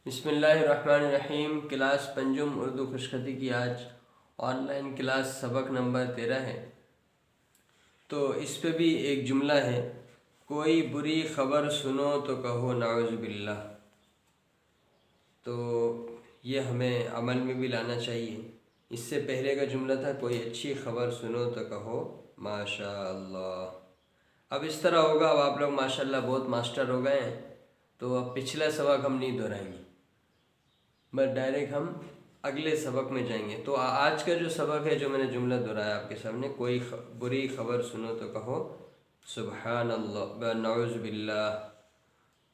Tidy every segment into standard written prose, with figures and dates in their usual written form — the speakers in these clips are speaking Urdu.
بسم اللہ الرحمن الرحیم۔ کلاس پنجم اردو خوشخطی کی آج آن لائن کلاس سبق نمبر 13 ہے۔ تو اس پہ بھی ایک جملہ ہے، کوئی بری خبر سنو تو کہو نعوذ باللہ۔ تو یہ ہمیں عمل میں بھی لانا چاہیے۔ اس سے پہلے کا جملہ تھا، کوئی اچھی خبر سنو تو کہو ماشاء اللہ۔ اب اس طرح ہوگا، اب آپ لوگ ماشاء اللہ بہت ماسٹر ہو گئے ہیں، تو اب پچھلا سبق ہم نہیں دہرائیں گے، بس ڈائریکٹ ہم اگلے سبق میں جائیں گے۔ تو آج کا جو سبق ہے، جو میں نے جملہ دہرایا آپ کے سامنے، کوئی بری خبر سنو تو کہو سبحان اللہ نعوذ باللہ۔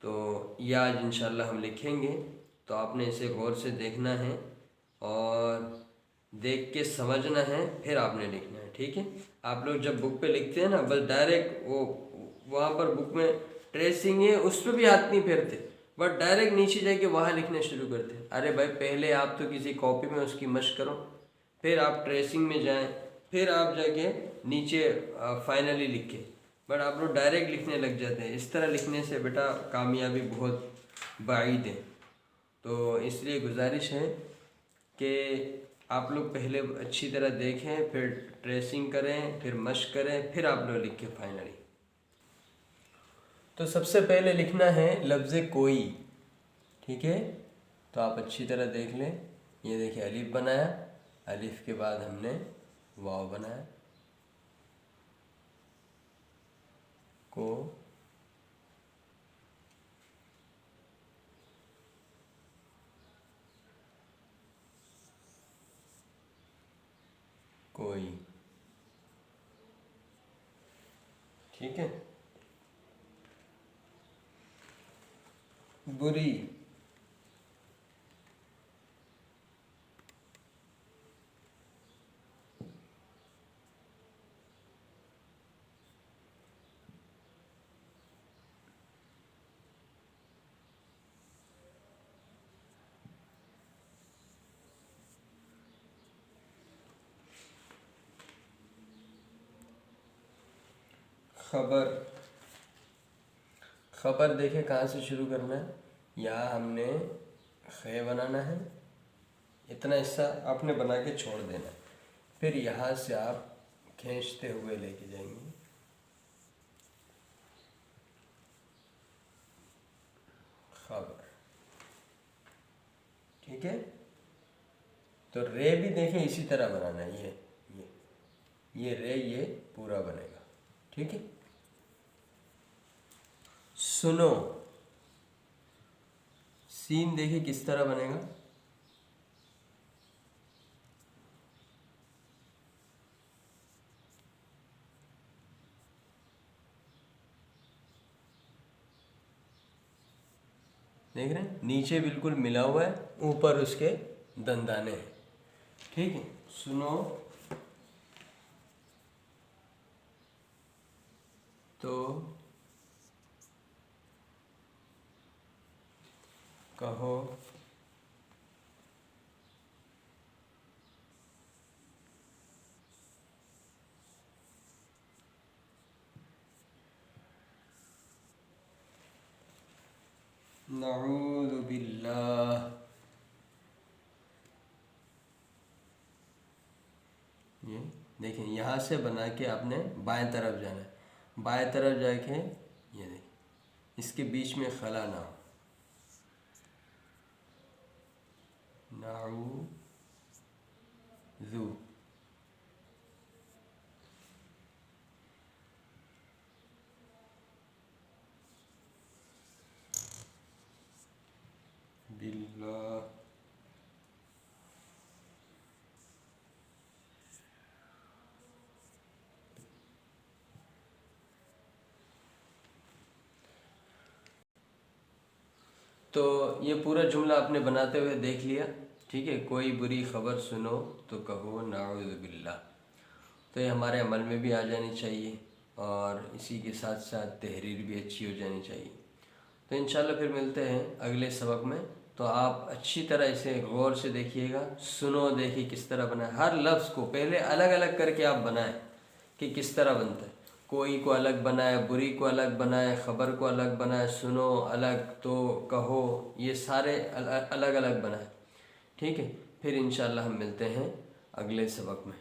تو یہ آج انشاءاللہ ہم لکھیں گے، تو آپ نے اسے غور سے دیکھنا ہے اور دیکھ کے سمجھنا ہے، پھر آپ نے لکھنا ہے، ٹھیک ہے؟ آپ لوگ جب بک پہ لکھتے ہیں نا، بس ڈائریکٹ وہاں پر بک میں ٹریسنگ ہے اس پہ بھی ہاتھ نہیں پھیرتے، بٹ ڈائریکٹ نیچے جا کے وہاں لکھنا شروع کرتے ہیں۔ ارے بھائی، پہلے آپ تو کسی کاپی میں اس کی مشق کرو، پھر آپ ٹریسنگ میں جائیں، پھر آپ جا کے نیچے فائنلی لکھیں۔ بٹ آپ لوگ ڈائریکٹ لکھنے لگ جاتے ہیں، اس طرح لکھنے سے بیٹا کامیابی بہت بعید ہے۔ تو اس لیے گزارش ہے کہ آپ لوگ پہلے اچھی طرح دیکھیں، پھر ٹریسنگ کریں، پھر مشق کریں، پھر آپ لوگ لکھیں فائنلی۔ تو سب سے پہلے لکھنا ہے لفظ کوئی، ٹھیک ہے؟ تو آپ اچھی طرح دیکھ لیں، یہ دیکھیں الف بنایا، الف کے بعد ہم نے واو بنایا، کو کوئی، ٹھیک ہے؟ بری، خبر، خبر دیکھیں کہاں سے شروع کرنا ہے، یہاں ہم نے خے بنانا ہے، اتنا حصہ آپ نے بنا کے چھوڑ دینا ہے، پھر یہاں سے آپ کھینچتے ہوئے لے کے جائیں گے، خبر، ٹھیک ہے؟ تو رے بھی دیکھیں اسی طرح بنانا ہے، یہ رے یہ پورا بنے گا، ٹھیک ہے؟ سنو، سین دیکھیں کس طرح بنے گا، دیکھ رہے ہیں نیچے بالکل ملا ہوا ہے، اوپر اس کے دندانے ہیں، ٹھیک ہے؟ سنو تو کہو نعوذ باللہ۔ یہ دیکھیں یہاں سے بنا کے آپ نے بائیں طرف جانا ہے، بائیں طرف جا کے یہ دیکھیں اس کے بیچ میں خلا نہ ہو، نعوذ باللہ۔ تو یہ پورا جملہ آپ نے بناتے ہوئے دیکھ لیا، ٹھیک ہے؟ کوئی بری خبر سنو تو کہو نعوذ باللہ۔ تو یہ ہمارے عمل میں بھی آ جانی چاہیے، اور اسی کے ساتھ ساتھ تحریر بھی اچھی ہو جانی چاہیے۔ تو انشاءاللہ پھر ملتے ہیں اگلے سبق میں۔ تو آپ اچھی طرح اسے غور سے دیکھیے گا، سنو دیکھیے کس طرح بنا ہے، ہر لفظ کو پہلے الگ الگ کر کے آپ بنائیں کہ کس طرح بنتا ہے۔ کوئی کو الگ بنائے، بری کو الگ بنائے، خبر کو الگ بنائے، سنو الگ، تو کہو، یہ سارے الگ الگ بنائے. ٹھیک ہے، پھر انشاءاللہ ہم ملتے ہیں اگلے سبق میں.